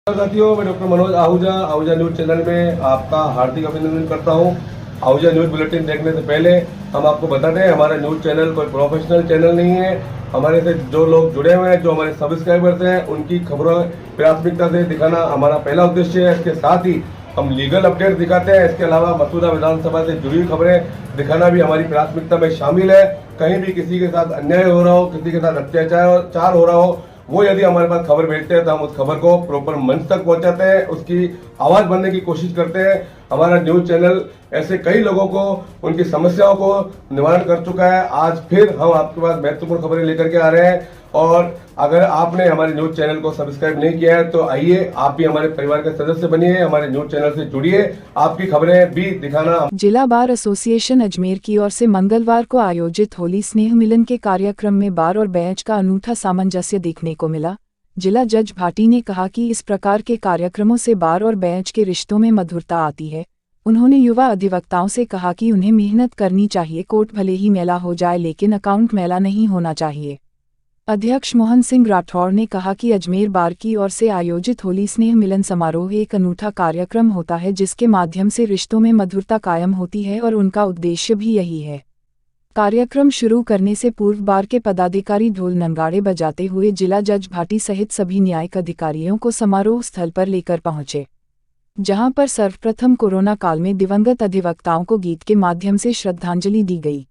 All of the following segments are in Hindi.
साथियों, मैं doctor Manoj Ahuja Ahuja news channel में आपका हार्दिक अभिनंदन करता हूं। आहूजा न्यूज बुलेटिन देखने से पहले हम आपको बता दें, हमारा न्यूज चैनल कोई प्रोफेशनल चैनल नहीं है। हमारे से जो लोग जुड़े हुए हैं, जो हमारे सब्सक्राइबर्स हैं, उनकी खबरों प्राथमिकता से दिखाना हमारा पहला उद्देश्य है। इसके साथ ही हम लीगल अपडेट दिखाते हैं। इसके अलावा मसूदा विधानसभा से जुड़ी हुई खबरें दिखाना भी हमारी प्राथमिकता में शामिल है। कहीं भी किसी के साथ अन्याय हो रहा हो, किसी के साथ अत्याचार हो रहा हो, वो यदि हमारे पास खबर भेजते हैं तो हम उस खबर को प्रॉपर मंच तक पहुंचाते हैं, उसकी आवाज बनने की कोशिश करते हैं। हमारा न्यूज चैनल ऐसे कई लोगों को उनकी समस्याओं को निवारण कर चुका है। आज फिर हम आपके पास महत्वपूर्ण खबरें लेकर के आ रहे हैं। और अगर आपने हमारे न्यूज चैनल को सब्सक्राइब नहीं किया है तो आइए, आप भी हमारे परिवार के सदस्य बनिए, हमारे न्यूज चैनल से जुड़िए, आपकी खबरें भी दिखाना। जिला बार एसोसिएशन अजमेर की ओर से मंगलवार को आयोजित होली स्नेह मिलन के कार्यक्रम में बार और बेंच का अनूठा सामंजस्य देखने को मिला। जिला जज भाटी ने कहा कि इस प्रकार के कार्यक्रमों से बार और बेंच के रिश्तों में मधुरता आती है। उन्होंने युवा अधिवक्ताओं से कहा कि उन्हें मेहनत करनी चाहिए, कोर्ट भले ही मैला हो जाए लेकिन अकाउंट मैला नहीं होना चाहिए। अध्यक्ष मोहन सिंह राठौर ने कहा कि अजमेर बार की ओर से आयोजित होली स्नेह मिलन समारोह एक अनूठा कार्यक्रम होता है जिसके माध्यम से रिश्तों में मधुरता कायम होती है और उनका उद्देश्य भी यही है। कार्यक्रम शुरू करने से पूर्व बार के पदाधिकारी ढोल नगाड़े बजाते हुए जिला जज भाटी सहित सभी न्यायिक अधिकारियों को समारोह स्थल पर लेकर पहुंचे, जहां पर सर्वप्रथम कोरोना काल में दिवंगत अधिवक्ताओं को गीत के माध्यम से श्रद्धांजलि दी गई।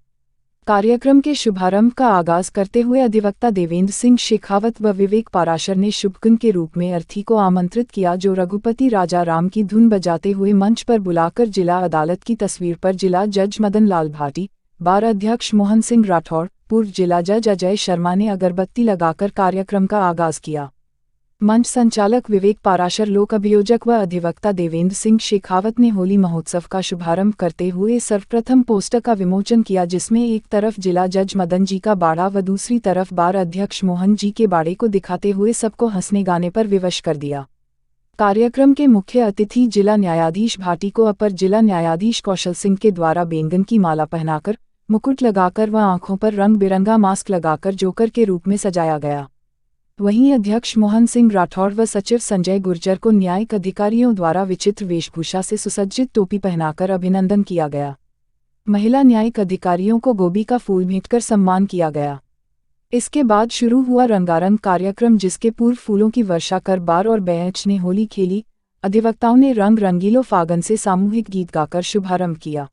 कार्यक्रम के शुभारंभ का आगाज करते हुए अधिवक्ता देवेंद्र सिंह शेखावत व विवेक पाराशर ने शुभकुन के रूप में अर्थी को आमंत्रित किया, जो रघुपति राजा राम की धुन बजाते हुए मंच पर बुलाकर जिला अदालत की तस्वीर पर जिला जज मदन लाल भाटी, बार अध्यक्ष मोहन सिंह राठौर, पूर्व जिला जज अजय शर्मा ने अगरबत्ती लगाकर कार्यक्रम का आगाज किया। मंच संचालक विवेक पाराशर, लोक अभियोजक व अधिवक्ता देवेंद्र सिंह शेखावत ने होली महोत्सव का शुभारंभ करते हुए सर्वप्रथम पोस्टर का विमोचन किया, जिसमें एक तरफ जिला जज मदन जी का बाड़ा व दूसरी तरफ बार अध्यक्ष मोहन जी के बाड़े को दिखाते हुए सबको हंसने गाने पर विवश कर दिया। कार्यक्रम के मुख्य अतिथि जिला न्यायाधीश भाटी को अपर जिला न्यायाधीश कौशल सिंह के द्वारा बैंगन की माला पहनाकर, मुकुट लगाकर व आंखों पर रंग बिरंगा मास्क लगाकर जोकर के रूप में सजाया गया। वहीं अध्यक्ष मोहन सिंह राठौर व सचिव संजय गुर्जर को न्यायिक अधिकारियों द्वारा विचित्र वेशभूषा से सुसज्जित टोपी पहनाकर अभिनंदन किया गया। महिला न्यायिक अधिकारियों को गोभी का फूल भेंटकर सम्मान किया गया। इसके बाद शुरू हुआ रंगारंग कार्यक्रम, जिसके पूर्व फूलों की वर्षा कर बार और बेंच ने होली खेली। अधिवक्ताओं ने रंग रंगीलो फागन से सामूहिक गीत गाकर शुभारंभ किया।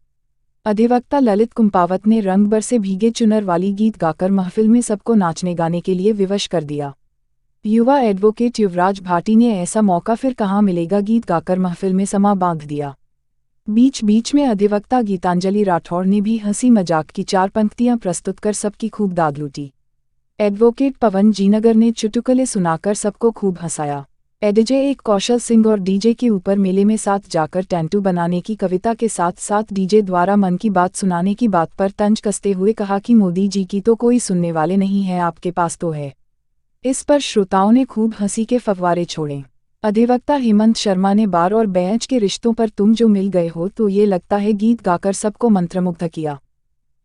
अधिवक्ता ललित कुंपावत ने रंग बर से भीगे चुनर वाली गीत गाकर महफिल में सबको नाचने गाने के लिए विवश कर दिया। युवा एडवोकेट युवराज भाटी ने ऐसा मौका फिर कहाँ मिलेगा गीत गाकर महफिल में समा बांध दिया। बीच बीच में अधिवक्ता गीतांजलि राठौर ने भी हंसी मजाक की 4 पंक्तियां प्रस्तुत कर सबकी खूब दाद लूटी। एडवोकेट पवन जीनगर ने चुटकुले सुनाकर सबको खूब हंसाया। एडीजे एक कौशल सिंह और डीजे के ऊपर मेले में साथ जाकर टैंटू बनाने की कविता के साथ साथ डीजे द्वारा मन की बात सुनाने की बात पर तंज कसते हुए कहा कि मोदी जी की तो कोई सुनने वाले नहीं है, आपके पास तो है। इस पर श्रोताओं ने खूब हंसी के फव्वारे छोड़े। अधिवक्ता हेमंत शर्मा ने बार और बेंच के रिश्तों पर तुम जो मिल गए हो तो ये लगता है गीत गाकर सबको मंत्रमुग्ध किया।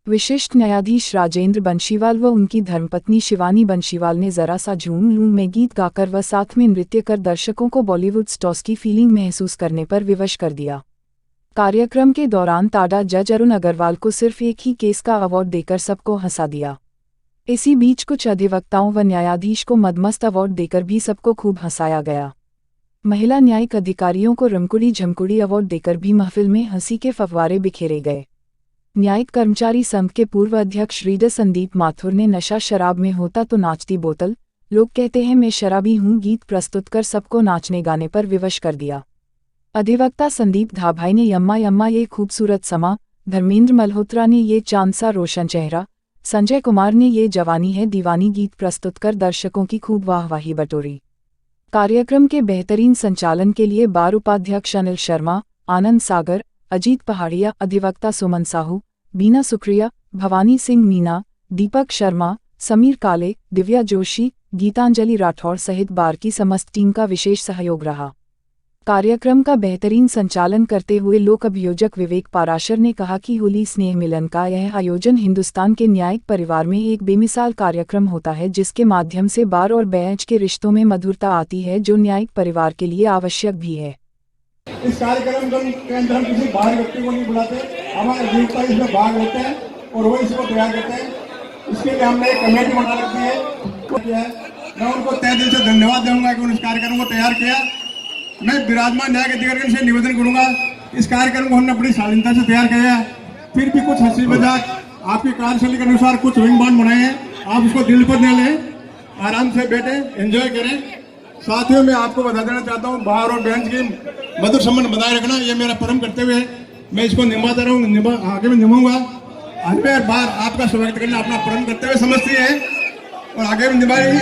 विशिष्ट न्यायाधीश राजेंद्र बंशीवाल व उनकी धर्मपत्नी शिवानी बंशीवाल ने जरा सा झूम लूं में गीत गाकर व साथ में नृत्य कर दर्शकों को बॉलीवुड स्टार्स की फीलिंग महसूस करने पर विवश कर दिया। कार्यक्रम के दौरान ताडा जज अरुण अग्रवाल को सिर्फ एक ही केस का अवार्ड देकर सबको हंसा दिया। इसी बीच कुछ अधिवक्ताओं व न्यायाधीश को मदमस्त अवार्ड देकर भी सबको खूब हंसाया गया। महिला न्यायिक अधिकारियों को रमकुड़ी झमकुड़ी अवार्ड देकर भी महफिल में हंसी के फव्वारे बिखेरे गए। न्यायिक कर्मचारी संघ के पूर्व अध्यक्ष रीडर संदीप माथुर ने नशा शराब में होता तो नाचती बोतल, लोग कहते हैं मैं शराबी हूँ गीत प्रस्तुत कर सबको नाचने गाने पर विवश कर दिया। अधिवक्ता संदीप धाभाई ने यम्मा यम्मा ये खूबसूरत समा, धर्मेंद्र मल्होत्रा ने ये चांद सा रोशन चेहरा, संजय कुमार ने ये जवानी है दीवानी गीत प्रस्तुत कर दर्शकों की खूब वाहवाही बटोरी। कार्यक्रम के बेहतरीन संचालन के लिए बार उपाध्यक्ष अनिल शर्मा, आनंद सागर, अजीत पहाड़िया, अधिवक्ता सुमन साहू, बीना सुक्रिया, भवानी सिंह मीना, दीपक शर्मा, समीर काले, दिव्या जोशी, गीतांजलि राठौर सहित बार की समस्त टीम का विशेष सहयोग रहा। कार्यक्रम का बेहतरीन संचालन करते हुए लोक अभियोजक विवेक पाराशर ने कहा कि होली स्नेह मिलन का यह आयोजन हिंदुस्तान के न्यायिक परिवार में एक बेमिसाल कार्यक्रम होता है, जिसके माध्यम से बार और बैच के रिश्तों में मधुरता आती है, जो न्यायिक परिवार के लिए आवश्यक भी है। इस कार्यक्रम के अंदर हम किसी बाहर व्यक्ति को नहीं बुलाते, हमारे अभियुक्ता इसमें भाग लेते हैं और वो इसको तैयार करते हैं। इसके लिए हमने एक कमेटी बना रखी है। मैं उनको तहे दिल से धन्यवाद दूंगा कि उन्होंने इस कार्यक्रम को तैयार किया। मैं विराजमान न्यायिक अधिकारी से निवेदन करूंगा, इस कार्यक्रम को हमने बड़ी शालीनता से तैयार किया है। फिर भी कुछ हंसी मजाक आपकी कार्यशैली के अनुसार कुछ विंग बांड बनाए हैं, आप उसको दिल पर न लें, आराम से बैठे एंजॉय करें। साथियों मैं आपको बता देना चाहता हूँ, बाहर और बेंच की मधुर संबंध बनाए रखना ये मेरा परम कर्तव्य है। मैं इसको निभाता रहूँ, आगे भी निभाऊंगा। आज मैं बार आपका स्वागत करना अपना परम कर्तव्य समझती है और आगे भी निभाएगी।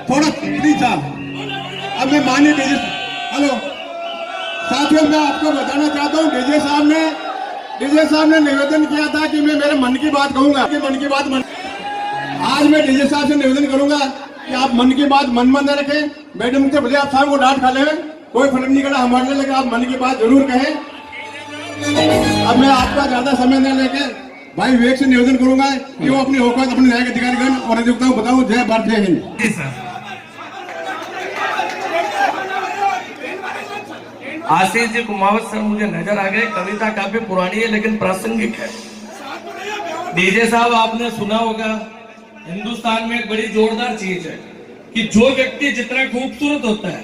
थोड़ा प्लीज अब मैं मानिए डीजे हेलो साथियों, मैं आपको बताना चाहता हूँ डीजे साहब ने निवेदन किया था कि मैं मेरे मन की बात कहूंगा कि मन की बात आज मैं डीजे साहब से निवेदन करूंगा कि आप मन की बात मन न रखें। मैडम से भले आप साहब को डांट खा ले, कोई फर्क नहीं करना हमारे लिए, लेकिन आप मन की बात जरूर कहें। अब मैं आपका ज्यादा समय न लेके भाई विवेक से निवेदन करूंगा कि वो अपनी औकात अपने न्यायिक अधिकारीगण और अधिवक्ताओं को बताऊं। जय भारत जय हिंद। आशीष जी कुमावत सर मुझे नजर आ गए। कविता काफी पुरानी है लेकिन प्रासंगिक है। डीजे साहब आपने सुना होगा, हिंदुस्तान में एक बड़ी जोरदार चीज है कि जो व्यक्ति जितना खूबसूरत होता है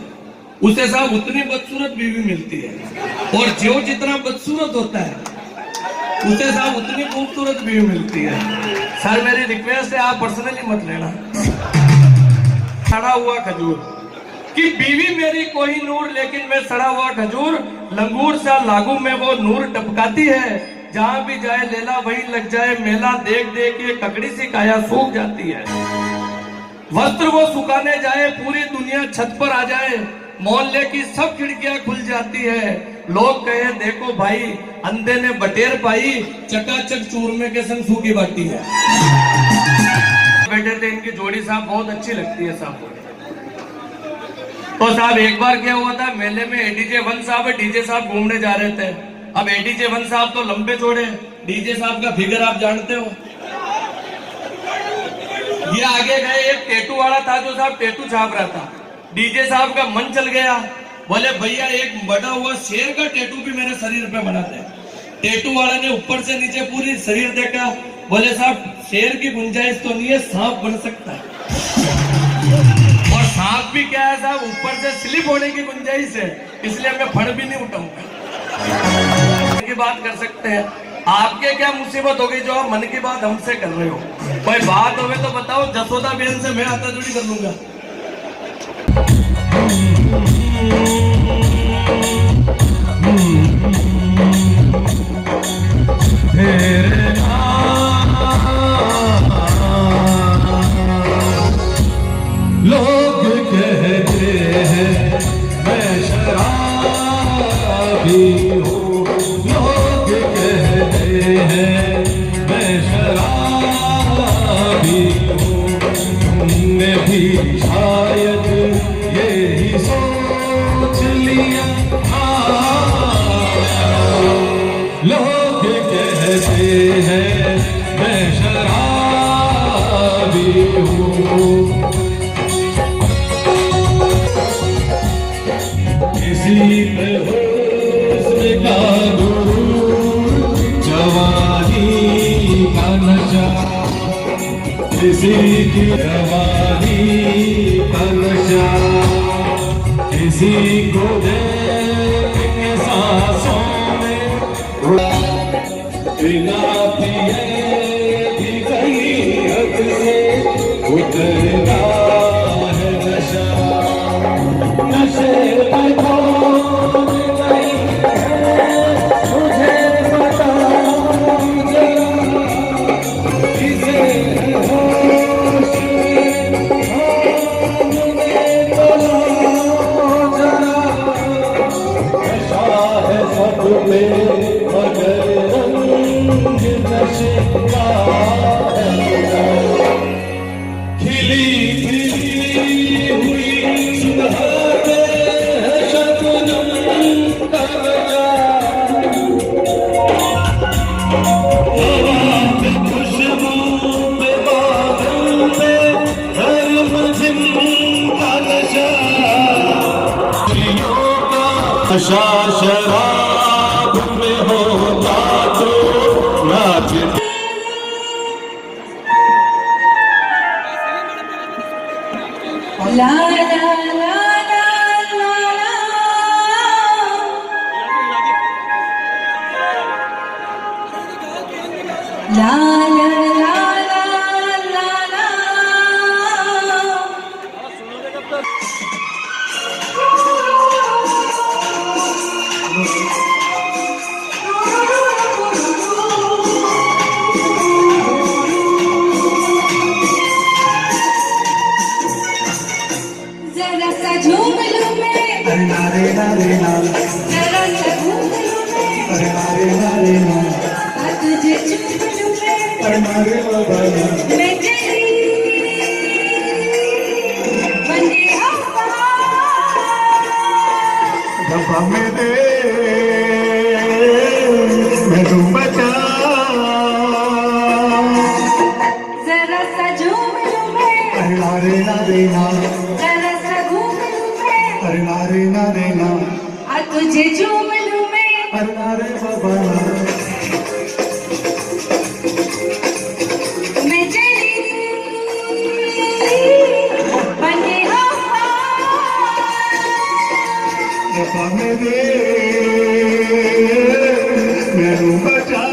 उसे साहब उतनी बदसूरत बीवी मिलती है, और जो जितना बदसूरत होता है उसे साहब उतनी खूबसूरत बीवी मिलती है। सर मेरी रिक्वेस्ट है, आप पर्सनली मत लेना। सड़ा हुआ खजूर कि बीवी मेरी कोई नूर, लेकिन मैं सड़ा हुआ खजूर, लंगूर सा लागू में वो नूर टपकाती है। जहां भी जाए लेला वहीं लग जाए मेला, देख देख के ककड़ी सी काया सूख जाती है। वस्त्र वो सुखाने जाए पूरी दुनिया छत पर आ जाए, मोहल्ले की सब खिड़कियां खुल जाती है। लोग कहे देखो भाई अंधे ने बटेर पाई, चकाचक चूरमे के संग सूखी बाटी है। बैठे थे, इनकी जोड़ी साहब बहुत अच्छी लगती है साहब। तो साहब एक बार क्या हुआ था, मेले में एडीजे वन साहब और डीजे साहब घूमने जा रहे थे। अब एडीजे वन साहब तो लंबे चौड़े, डीजे साहब का फिगर आप जानते हो। ये आगे गए, एक टैटू वाला था जो साहब टैटू छाप रहा था। डीजे साहब का मन चल गया, बोले भैया एक बड़ा हुआ शेर का टैटू भी मेरे शरीर पे बना दे। टैटू वाला ने ऊपर से नीचे पूरी शरीर देखा, बोले साहब शेर की गुंजाइश तो नहीं है, सांप बन सकता है। और सांप भी क्या है साहब, ऊपर से स्लिप होने की गुंजाइश है, इसलिए मैं फड़ भी नहीं उठाऊंगा। की बात कर सकते हैं। आपके क्या मुसीबत हो गई जो आप मन की बात हमसे कर रहे हो? कोई बात हो तो बताओ, जसोदा बहन से मैं आता जुड़ी कर लूंगा। लोग कहते हैं मैं शराबी हूँ, लोग कहते हैं मैं शराबी हूँ, तुमने भी शायद यही सोच लिया। लोग कहते हैं मैं शराबी हूँ, किसी पे हुस्न का गुरूर, जवानी का नशा, किसी की जवानी का नशा, किसी को देख के सांसों में बिना पिए भी कहीं हद से उतरना है नशा। नशे में कौन नहीं है मुझे बता जरा, किसे होश में हमने तो जरा। नशा शराब में होता तो नाच ला ला ला ला ला ला जरा सा झूम लूं मैं, जरा सा घूम लूं मैं, आ तुझे चूम लूं मैं तेरी बन गई हवा में दे मैं तू बचा जरा सा झूम लूं मैं, जरा सा घूम लूं मैं, आ तुझे झूम लूं मैं मैं तेरी बन गई हवा में दे मैं तू बचा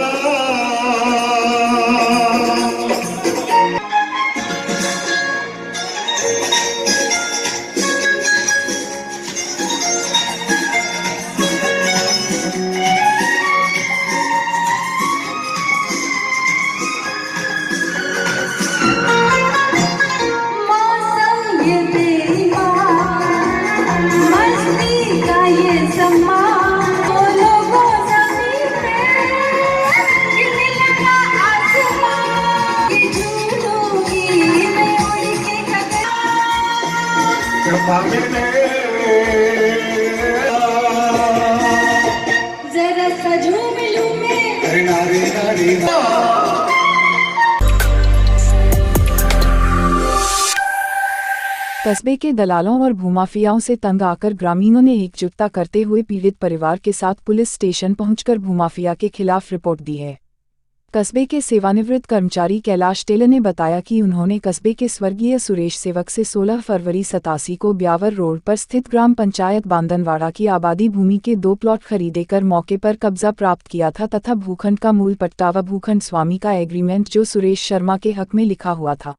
मौसम ये बेईमान, मस्ती का ये समा, बोलो वो ज़मीं पे, गिरने लगा आसमां, ये झूलूंगी मैं उड़ के जरा सा झूम लूं मैं कस्बे के दलालों और भूमाफियाओं से तंग आकर ग्रामीणों ने एकजुटता करते हुए पीड़ित परिवार के साथ पुलिस स्टेशन पहुंचकर भूमाफिया के खिलाफ रिपोर्ट दी है। कस्बे के सेवानिवृत्त कर्मचारी कैलाश टेलर ने बताया कि उन्होंने कस्बे के स्वर्गीय सुरेश सेवक से 16 फरवरी 87 को ब्यावर रोड पर स्थित ग्राम पंचायत बांदनवाड़ा की आबादी भूमि के 2 प्लॉट खरीदे कर मौके पर कब्जा प्राप्त किया था तथा भूखंड का मूल पट्टा व भूखंड स्वामी का एग्रीमेंट जो सुरेश शर्मा के हक में लिखा हुआ था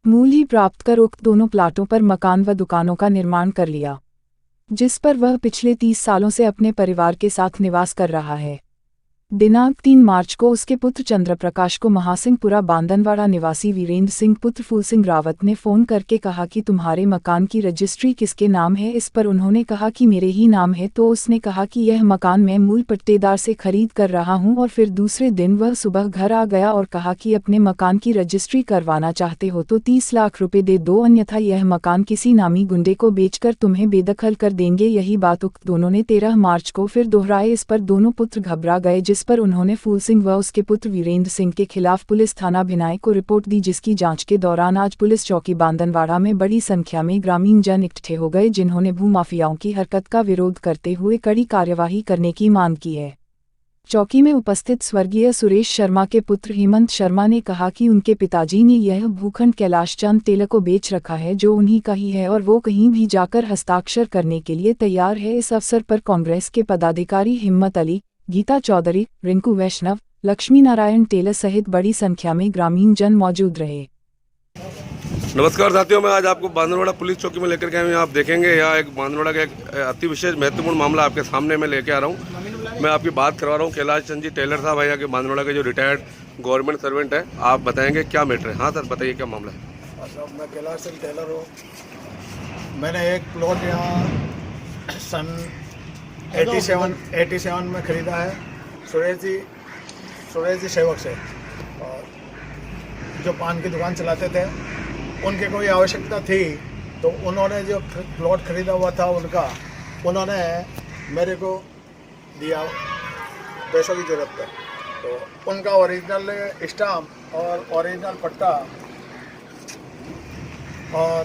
मूल ही प्राप्त कर उक्त दोनों प्लाटों पर मकान व दुकानों का निर्माण कर लिया, जिस पर वह पिछले 30 सालों से अपने परिवार के साथ निवास कर रहा है। दिनांक 3 मार्च को उसके पुत्र चंद्रप्रकाश को महासिंहपुरा बांदनवाड़ा निवासी वीरेंद्र सिंह पुत्र फूल सिंह रावत ने फोन करके कहा कि तुम्हारे मकान की रजिस्ट्री किसके नाम है। इस पर उन्होंने कहा कि मेरे ही नाम है, तो उसने कहा कि यह मकान मैं मूल पट्टेदार से खरीद कर रहा हूं। और फिर दूसरे दिन वह सुबह घर आ गया और कहा कि अपने मकान की रजिस्ट्री करवाना चाहते हो तो 30 लाख रुपए दे दो, अन्यथा यह मकान किसी नामी गुंडे को बेचकर तुम्हें बेदखल कर देंगे। यही बात उक्त दोनों ने 13 मार्च को फिर दोहराए। इस पर दोनों पुत्र घबरा गए, जिस पर उन्होंने फूल सिंह व उसके पुत्र वीरेंद्र सिंह के खिलाफ पुलिस थाना भिनाई को रिपोर्ट दी, जिसकी जांच के दौरान आज पुलिस चौकी बांदनवाड़ा में बड़ी संख्या में ग्रामीण जन इकट्ठे हो गए, जिन्होंने भूमाफियाओं की हरकत का विरोध करते हुए कड़ी कार्यवाही करने की मांग की है। चौकी में उपस्थित स्वर्गीय सुरेश शर्मा के पुत्र हेमंत शर्मा ने कहा कि उनके पिताजी ने यह भूखंड कैलाश चंद टेलर को बेच रखा है, जो उन्हीं का ही है और वो कहीं भी जाकर हस्ताक्षर करने के लिए तैयार है। इस अवसर पर कांग्रेस के पदाधिकारी हिम्मत अली, गीता चौधरी, रिंकू वैष्णव, लक्ष्मी नारायण टेलर सहित बड़ी संख्या में ग्रामीण जन मौजूद रहे। नमस्कार साथियों, मैं आज आपको बांदनवाड़ा पुलिस चौकी में लेकर के आए हूँ। आप देखेंगे यहाँ एक बांदनवाड़ा का एक अति विशेष महत्वपूर्ण मामला आपके सामने मैं लेके आ रहा हूँ। मैं आपकी बात करवा रहा हूँ कैलाश चंद जी टेलर साहब है यहाँ के बांदनवाड़ा के, जो रिटायर्ड गवर्नमेंट सर्वेंट है। आप बताएंगे क्या मैटर है। हाँ सर, बताइए क्या मामला है। साहब, मैं कैलाश चंद टेलर हूँ। मैंने एक प्लॉट यहाँ सन 87 में ख़रीदा है सुरेश जी सेवक से, और जो पान की दुकान चलाते थे उनके कोई आवश्यकता थी तो उन्होंने जो प्लॉट ख़रीदा हुआ था उन्होंने मेरे को दिया पैसों की ज़रूरत पे। तो उनका ओरिजिनल स्टाम्प और ओरिजिनल पट्टा और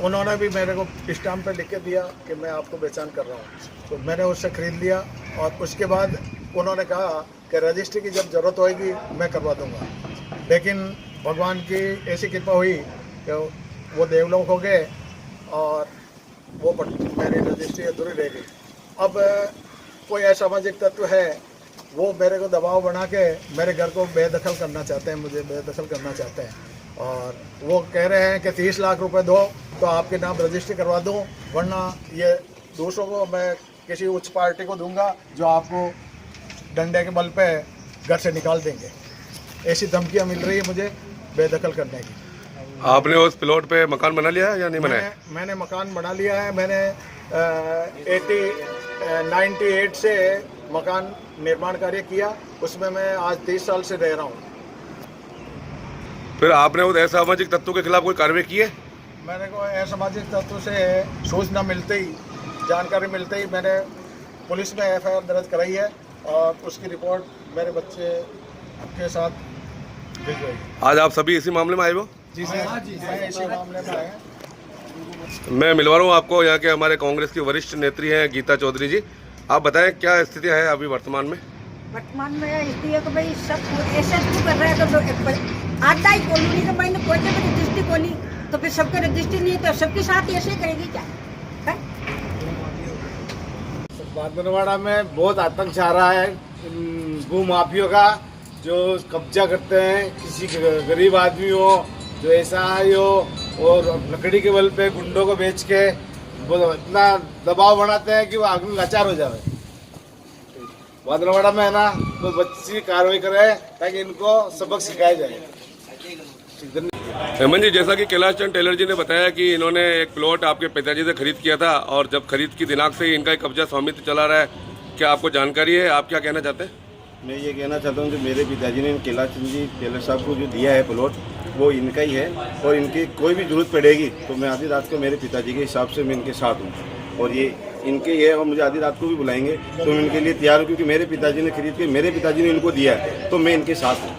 उन्होंने भी मेरे को स्टाम्प पे लिख के दिया कि मैं आपको पहचान कर रहा हूँ। तो मैंने उससे ख़रीद लिया और उसके बाद उन्होंने कहा कि रजिस्ट्री की जब ज़रूरत होएगी मैं करवा दूँगा। लेकिन भगवान की ऐसी कृपा हुई कि वो देवलोक हो गए और वो मेरी रजिस्ट्री अधूरी रह गई। अब कोई असामाजिक तत्व है वो मेरे को दबाव बना के मेरे घर को बेदखल करना चाहते हैं, मुझे बेदखल करना चाहते हैं और वो कह रहे हैं कि 30 लाख रुपए दो तो आपके नाम रजिस्ट्री करवा दूं, वरना ये दूसरों को मैं किसी उच्च पार्टी को दूंगा जो आपको डंडे के बल पे घर से निकाल देंगे। ऐसी धमकियां मिल रही है मुझे बेदखल करने की। आपने उस प्लॉट पे मकान बना लिया है या नहीं बनाया? मैंने मकान बना लिया है। मैंने 98 से मकान निर्माण कार्य किया, उसमें मैं आज 30 साल से रह रहा हूँ। फिर आपने उस असामाजिक तत्वों के खिलाफ कोई कार्रवाई की है? मैंने को असामाजिक तत्व से सूचना मिलते ही, जानकारी मिलते ही मैंने पुलिस में FIR दर्ज कराई है और उसकी रिपोर्ट मेरे बच्चे के साथ भिजवाई। आज आप सभी इसी मामले में आए हो? जी सर, मैं इसी मामले में आया। मैं मिलवा रहा हूँ आपको यहाँ के हमारे कांग्रेस की वरिष्ठ नेत्री हैं गीता चौधरी जी। आप बताएं क्या स्थिति है अभी वर्तमान में? वर्तमान में इसलिए कि भाई सब ऐसे क्यों कर रहे हैं तो आता ही कॉलोनी के मैंने कोई भी रजिस्ट्री खोली तो फिर सबके रजिस्ट्री नहीं तो सबके साथ ऐसे करेगी क्या? बांदरवाड़ा में बहुत आतंक छा रहा है भू माफियों का, जो कब्जा करते हैं किसी गरीब आदमी हो जो ऐसा हो और लकड़ी के बल पे गुंडों को बेच के इतना दबाव बनाते हैं कि वो आदमी लाचार हो जाए। बांदरवाड़ा में है ना तो बच्ची कार्रवाई करे ताकि इनको सबक सिखाया जाए। हेमंत जी, जैसा कि कैलाश चंद टेलर जी ने बताया कि इन्होंने एक प्लॉट आपके पिताजी से खरीद किया था और जब खरीद की दिनांक से ही इनका एक कब्जा स्वामित्व चला रहा है, क्या आपको जानकारी है? आप क्या कहना चाहते हैं? मैं ये कहना चाहता हूँ जो मेरे पिताजी ने कैलाश चंद जी टेलर साहब को जो दिया है प्लॉट वो इनका ही है और इनकी कोई भी जरूरत पड़ेगी तो मैं आधी रात को मेरे पिताजी के हिसाब से मैं इनके साथ हूँ और ये इनके ही है और मुझे आधी रात को भी बुलाएंगे तो मैं इनके लिए तैयार हूँ, क्योंकि मेरे पिताजी ने खरीद के मेरे पिताजी ने इनको दिया है तो मैं इनके साथ हूँ।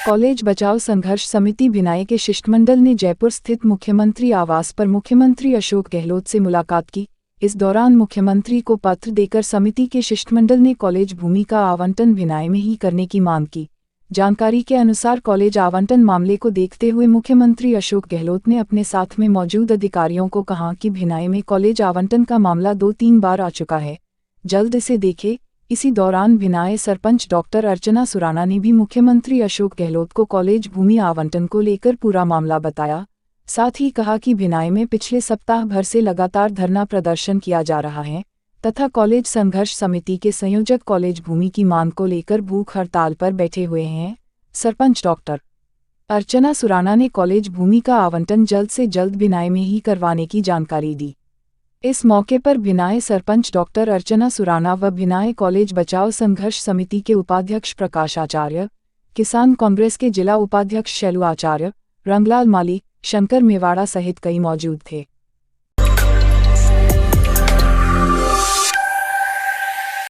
कॉलेज बचाओ संघर्ष समिति भिनाई के शिष्टमंडल ने जयपुर स्थित मुख्यमंत्री आवास पर मुख्यमंत्री अशोक गहलोत से मुलाकात की। इस दौरान मुख्यमंत्री को पत्र देकर समिति के शिष्टमंडल ने कॉलेज भूमि का आवंटन भिनाई में ही करने की मांग की। जानकारी के अनुसार कॉलेज आवंटन मामले को देखते हुए मुख्यमंत्री अशोक गहलोत ने अपने साथ में मौजूद अधिकारियों को कहा कि भिनाई में कॉलेज आवंटन का मामला 2-3 बार आ चुका है, जल्द इसे देखे। इसी दौरान भिनाई सरपंच डॉक्टर अर्चना सुराना ने भी मुख्यमंत्री अशोक गहलोत को कॉलेज भूमि आवंटन को लेकर पूरा मामला बताया। साथ ही कहा कि भिनाई में पिछले सप्ताह भर से लगातार धरना प्रदर्शन किया जा रहा है तथा कॉलेज संघर्ष समिति के संयोजक कॉलेज भूमि की मांग को लेकर भूख हड़ताल पर बैठे हुए हैं। सरपंच डॉक्टर अर्चना सुराना ने कॉलेज भूमि का आवंटन जल्द से जल्द भिनाई में ही करवाने की जानकारी दी। इस मौके पर भिनाई सरपंच डॉक्टर अर्चना सुराना व भिनाई कॉलेज बचाओ संघर्ष समिति के उपाध्यक्ष प्रकाश आचार्य, किसान कांग्रेस के जिला उपाध्यक्ष शैलू आचार्य, रंगलाल माली, शंकर मेवाड़ा सहित कई मौजूद थे।